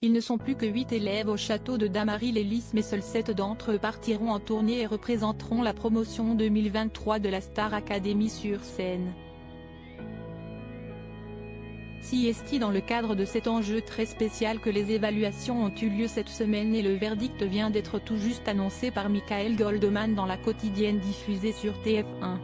Ils ne sont plus que 8 élèves au château de Damary-les-Lys, mais seuls 7 d'entre eux partiront en tournée et représenteront la promotion 2023 de la Star Academy sur scène. Si est dans le cadre de cet enjeu très spécial que les évaluations ont eu lieu cette semaine et le verdict vient d'être tout juste annoncé par Michael Goldman dans la quotidienne diffusée sur TF1.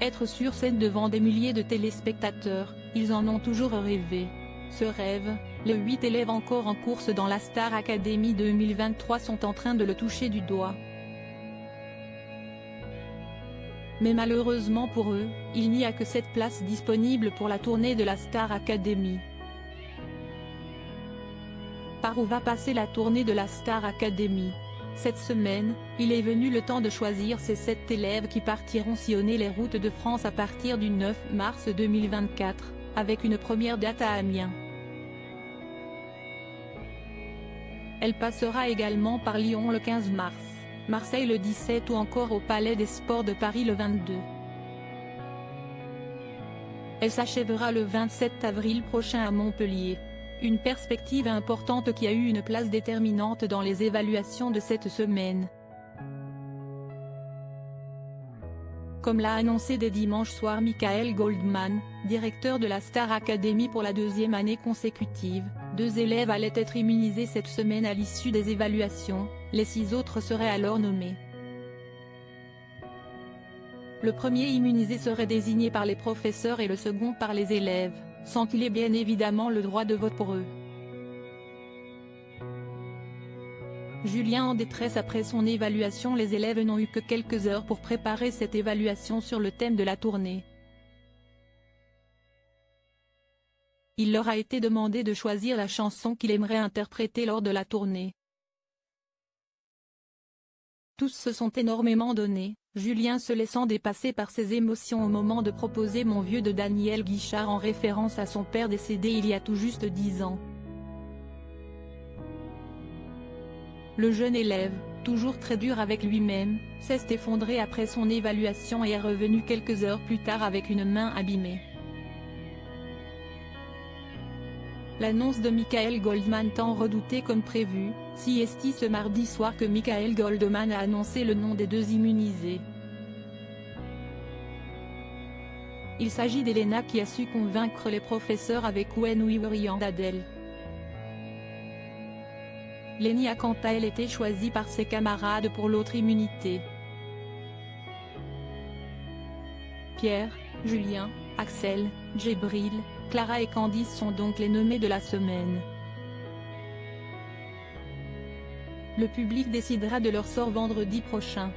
Être sur scène devant des milliers de téléspectateurs, ils en ont toujours rêvé. Ce rêve, les 8 élèves encore en course dans la Star Academy 2023 sont en train de le toucher du doigt. Mais malheureusement pour eux, il n'y a que cette place disponible pour la tournée de la Star Academy. Par où va passer la tournée de la Star Academy? Cette semaine, il est venu le temps de choisir ces 7 élèves qui partiront sillonner les routes de France à partir du 9 mars 2024, avec une première date à Amiens. Elle passera également par Lyon le 15 mars, Marseille le 17 ou encore au Palais des Sports de Paris le 22. Elle s'achèvera le 27 avril prochain à Montpellier. Une perspective importante qui a eu une place déterminante dans les évaluations de cette semaine. Comme l'a annoncé dès dimanche soir Michael Goldman, directeur de la Star Academy pour la 2e année consécutive, 2 élèves allaient être immunisés cette semaine à l'issue des évaluations, les 6 autres seraient alors nommés. Le premier immunisé serait désigné par les professeurs et le second par les élèves, sans qu'il ait bien évidemment le droit de vote pour eux. Julien en détresse après son évaluation. Les élèves n'ont eu que quelques heures pour préparer cette évaluation sur le thème de la tournée. Il leur a été demandé de choisir la chanson qu'il aimerait interpréter lors de la tournée. Tous se sont énormément donné, Julien se laissant dépasser par ses émotions au moment de proposer Mon vieux de Daniel Guichard en référence à son père décédé il y a tout juste 10 ans. Le jeune élève, toujours très dur avec lui-même, s'est effondré après son évaluation et est revenu quelques heures plus tard avec une main abîmée. L'annonce de Michael Goldman tant redoutée comme prévu, si est ce mardi soir que Michael Goldman a annoncé le nom des 2 immunisés. Il s'agit d'Elena qui a su convaincre les professeurs avec When We Were Young d'Adèle. Lenny a quant à elle été choisie par ses camarades pour l'autre immunité. Pierre, Julien, Axel, Djibril, Clara et Candice sont donc les nommés de la semaine. Le public décidera de leur sort vendredi prochain.